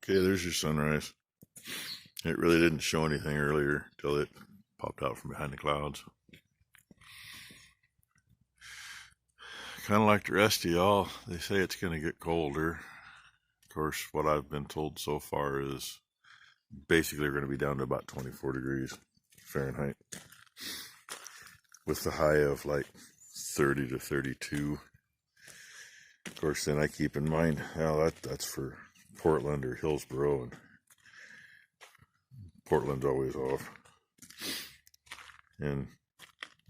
Okay, there's your sunrise. It really didn't show anything earlier till it popped out from behind the clouds. Kind of like the rest of y'all, they say it's going to get colder. Of course, what I've been told so far is basically we're going to be down to about 24 degrees Fahrenheit with the high of like 30 to 32. Of course, then I keep in mind, well, that's for Portland or Hillsboro, and Portland's always off. And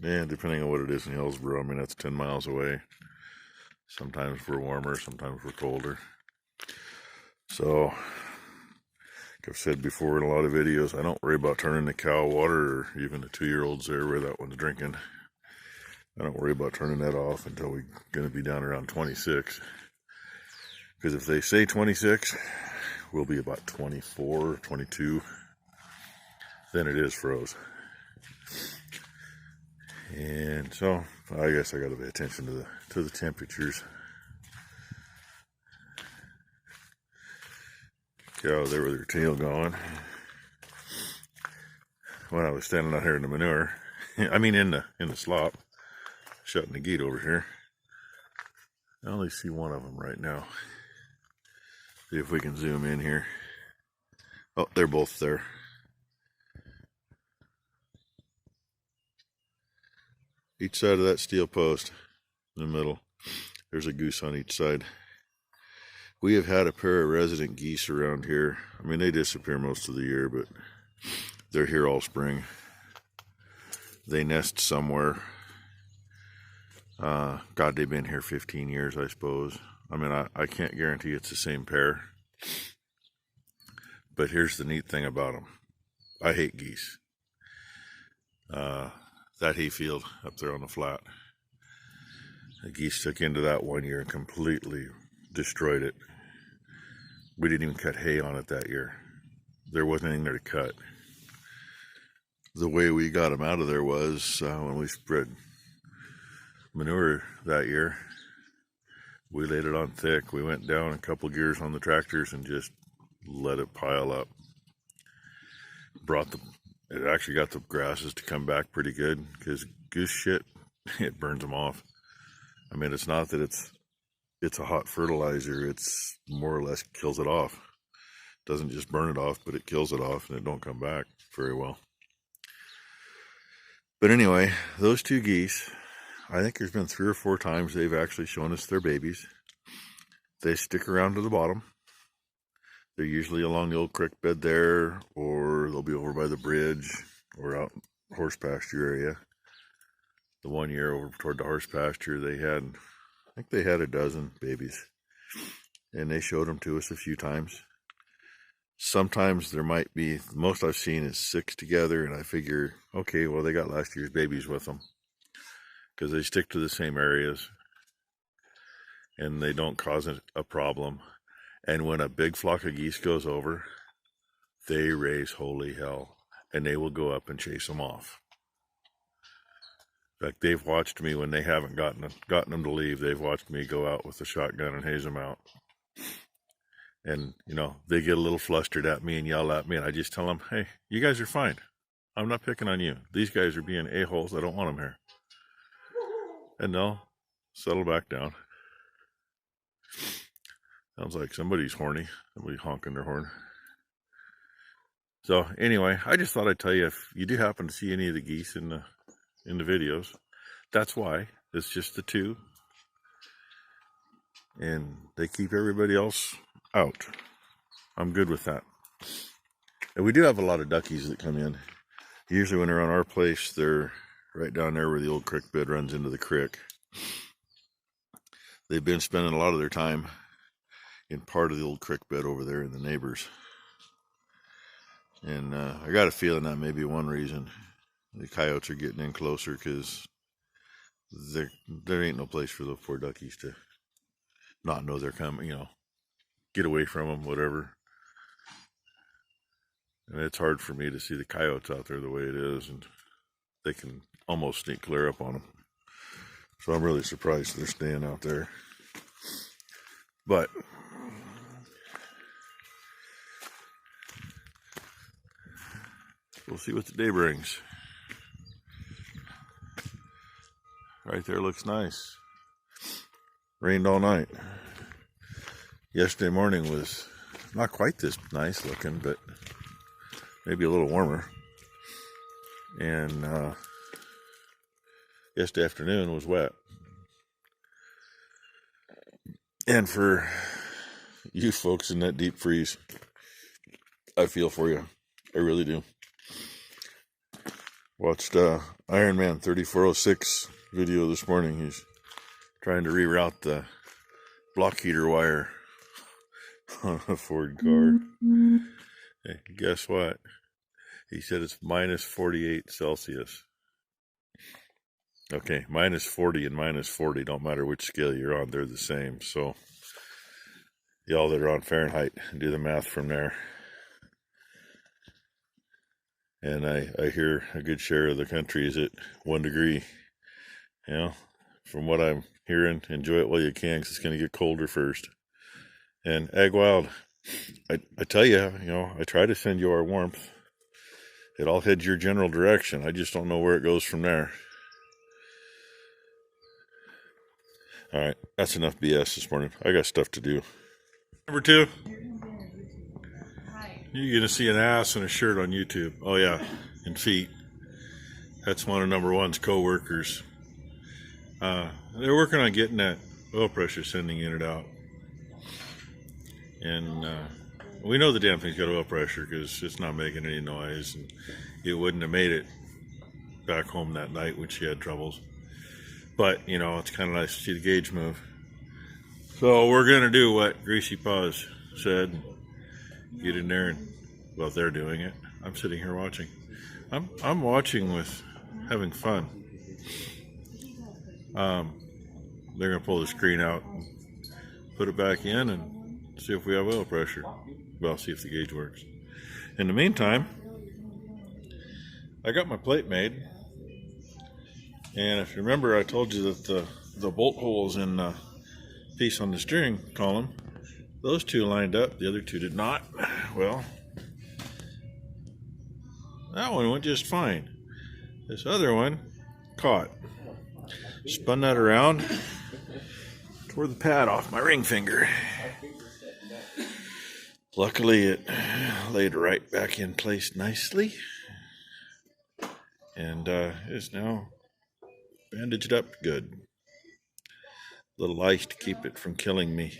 yeah, depending on what it is in Hillsboro, I mean, that's 10 miles away. Sometimes we're warmer, sometimes we're colder. So, like I've said before in a lot of videos, I don't worry about turning the cow water or even the 2-year-olds there where that one's drinking. I don't worry about turning that off until we're going to be down around 26. Because if they say 26, we'll be about 24, 22. Then it is froze. And so I guess I got to pay attention to the temperatures. Cow there with her tail going. When I was standing out here in the manure, I mean in the slop, shutting the gate over here. I only see one of them right now. See if we can zoom in here. Oh, they're both there. Each side of that steel post in the middle, there's a goose on each side. We have had a pair of resident geese around here. I mean, they disappear most of the year, but they're here all spring. They nest somewhere. God, they've been here 15 years, I suppose. I mean, I can't guarantee it's the same pair. But here's the neat thing about them. I hate geese. That hayfield up there on the flat. The geese took into that one year and completely destroyed it. We didn't even cut hay on it that year. There wasn't anything there to cut. The way we got them out of there was when we spread manure that year, we laid it on thick. We went down a couple gears on the tractors and just let it pile up. It actually got the grasses to come back pretty good, because goose shit, it burns them off. I mean, it's not that it's a hot fertilizer, it's more or less kills it off. Doesn't just burn it off, but it kills it off, and it don't come back very well. But anyway, those two geese, I think there's been 3 or 4 times they've actually shown us their babies. They stick around to the bottom. They're usually along the old creek bed there, or they'll be over by the bridge, or out in horse pasture area. The one year over toward the horse pasture, I think they had a dozen babies. And they showed them to us a few times. Sometimes there might be, the most I've seen is 6 together, and I figure, okay, well, they got last year's babies with them, because they stick to the same areas, and they don't cause a problem. And when a big flock of geese goes over, they raise holy hell, and they will go up and chase them off. In fact, they've watched me when they haven't gotten them to leave. They've watched me go out with the shotgun and haze them out. And, you know, they get a little flustered at me and yell at me, and I just tell them, hey, you guys are fine. I'm not picking on you. These guys are being a-holes. I don't want them here. And they'll settle back down. Sounds like somebody's horny. Somebody honking their horn. So anyway, I just thought I'd tell you, if you do happen to see any of the geese in the videos, that's why. It's just the 2. And they keep everybody else out. I'm good with that. And we do have a lot of duckies that come in. Usually when they're on our place, they're right down there where the old creek bed runs into the creek. They've been spending a lot of their time in part of the old creek bed over there in the neighbors. And I got a feeling that may be one reason the coyotes are getting in closer, because there ain't no place for those poor duckies to not know they're coming, you know, get away from them, whatever. And it's hard for me to see the coyotes out there the way it is, and they can almost sneak clear up on them. So I'm really surprised they're staying out there. But We'll see what the day brings. Right there looks nice. Rained all night. Yesterday morning was not quite this nice looking, but maybe a little warmer. And yesterday afternoon was wet. And for you folks in that deep freeze, I feel for you. I really do. Watched Iron Man 3406 video this morning. He's trying to reroute the block heater wire on a Ford car. Hey, guess what? He said it's minus 48 Celsius. Okay, minus 40 and minus 40, don't matter which scale you're on, they're the same. So, y'all that are on Fahrenheit, do the math from there. And I hear a good share of the country is at 1 degree. You know, from what I'm hearing, enjoy it while you can, because it's going to get colder first. And Ag Wild, I tell you, I try to send you our warmth. It all heads your general direction. I just don't know where it goes from there. All right, that's enough BS this morning. I got stuff to do. Number 2. You're going to see an ass and a shirt on YouTube. Oh, yeah, and feet. That's one of number 1's co-workers. They're working on getting that oil pressure sending unit out. And we know the damn thing's got oil pressure because it's not making any noise. And it wouldn't have made it back home that night when she had troubles. But, it's kind of nice to see the gauge move. So we're going to do what Greasy Paws said. Get in there and, well, they're doing it. I'm sitting here watching. I'm watching with having fun. They're going to pull the screen out and put it back in and see if we have oil pressure. Well, see if the gauge works. In the meantime, I got my plate made. And if you remember, I told you that the bolt holes in the piece on the steering column, those 2 lined up, the other 2 did not. Well, that one went just fine. This other one caught. Spun that around, tore the pad off my ring finger. Luckily, it laid right back in place nicely. And is now bandaged up good. A little ice to keep it from killing me.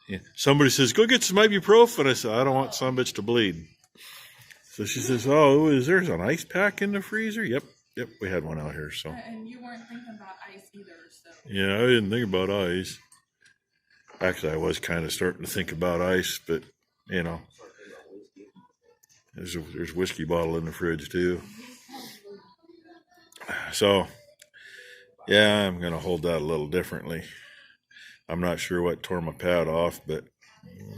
Yeah. Somebody says, go get some ibuprofen. I said, I don't want some bitch to bleed. So she says, oh, is there an ice pack in the freezer? Yep, we had one out here. So. And you weren't thinking about ice either, so. Yeah, I didn't think about ice. Actually, I was kind of starting to think about ice, but, there's a whiskey bottle in the fridge too. So, yeah, I'm going to hold that a little differently. I'm not sure what tore my pad off, but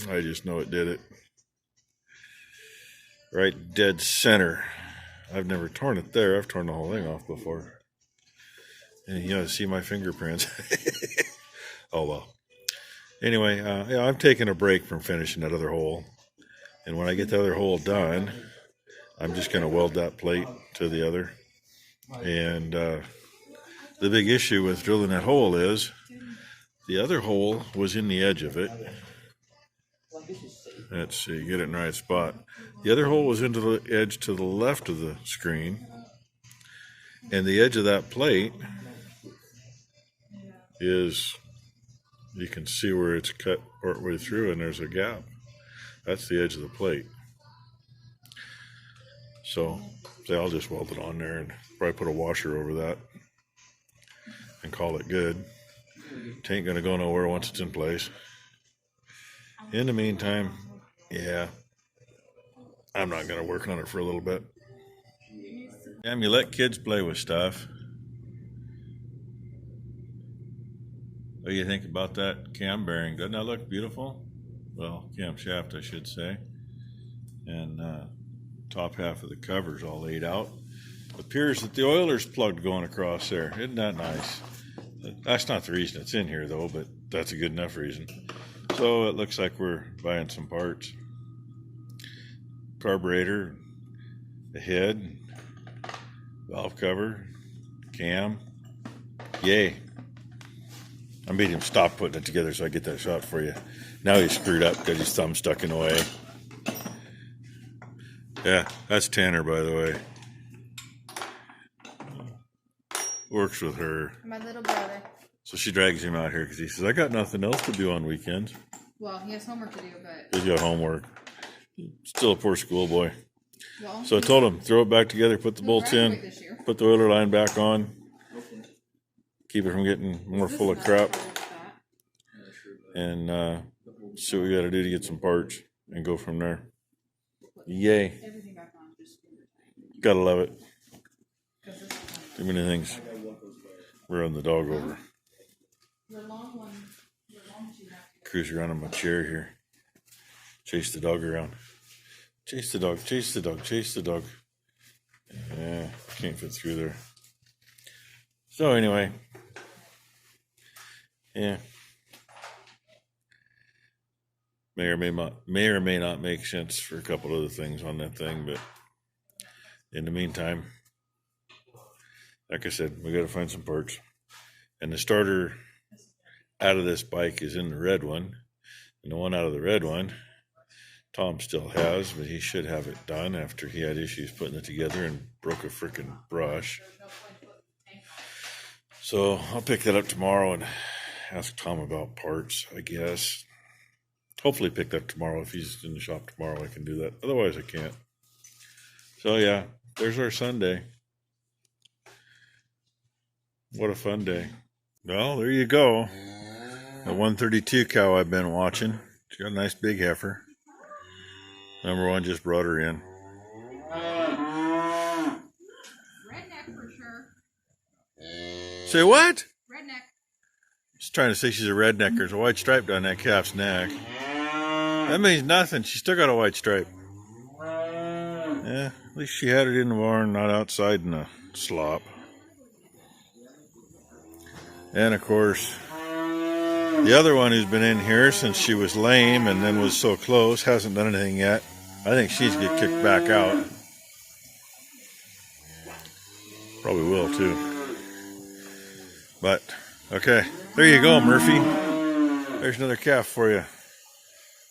I just know it did it. Right dead center. I've never torn it there. I've torn the whole thing off before. And see my fingerprints. Oh, well. Anyway, I'm taking a break from finishing that other hole. And when I get the other hole done, I'm just going to weld that plate to the other. And the big issue with drilling that hole is the other hole was in the edge of it. Let's see, get it in the right spot. The other hole was into the edge to the left of the screen. And the edge of that plate is, you can see where it's cut partway through and there's a gap. That's the edge of the plate. So I'll just weld it on there and probably put a washer over that and call it good. It ain't gonna go nowhere once it's in place. In the meantime, yeah, I'm not gonna work on it for a little bit. Damn, you let kids play with stuff. What do you think about that cam bearing? Doesn't that look beautiful? Well, camshaft, I should say. And top half of the cover's all laid out. Appears that the oiler's plugged going across there. Isn't that nice? That's not the reason it's in here, though, but that's a good enough reason. So it looks like we're buying some parts. Carburetor, the head, valve cover, cam. Yay. I made him stop putting it together so I get that shot for you. Now he's screwed up because his thumb's stuck in the way. Yeah, that's Tanner, by the way. Works with her. My little brother. So she drags him out here because he says, I got nothing else to do on weekends. Well, he has homework to do, but... He's got homework. Still a poor schoolboy. Well, So I told him, throw it back together, put the bolts in, put the oiler line back on, keep it from getting more full of crap, and see what we got to do to get some parts and go from there. Yay. Gotta love it. Too many things. We're on the dog over. Cruise around on my chair here. Chase the dog around. Chase the dog, chase the dog, chase the dog. Yeah, can't fit through there. So anyway, yeah. May or may not make sense for a couple other things on that thing, but in the meantime, like I said, we got to find some parts. And the starter out of this bike is in the red one, and the one out of the red one, Tom still has, but he should have it done after he had issues putting it together and broke a freaking brush. So I'll pick that up tomorrow and ask Tom about parts, I guess. Hopefully pick that up tomorrow. If he's in the shop tomorrow, I can do that. Otherwise, I can't. So yeah, there's our Sunday. What a fun day. Well, there you go. The 132 cow I've been watching. She's got a nice big heifer. Number one just brought her in. Redneck for sure. Say what? Redneck. She's trying to say she's a redneck. There's a white stripe down that calf's neck. That means nothing. She's still got a white stripe. Yeah, at least she had it in the barn, not outside in the slop. And of course, the other one who's been in here since she was lame and then was so close, hasn't done anything yet. I think she's going to get kicked back out. Probably will too. But, okay. There you go, Murphy. There's another calf for you.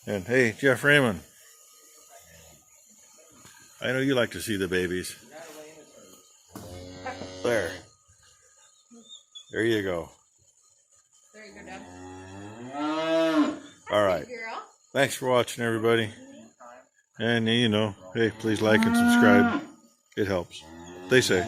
And hey, Jeff Raymond. I know you like to see the babies. There. There you go. There you go, Dad. All right. Thanks for watching, everybody. And, you know, hey, please like and subscribe. It helps. They say.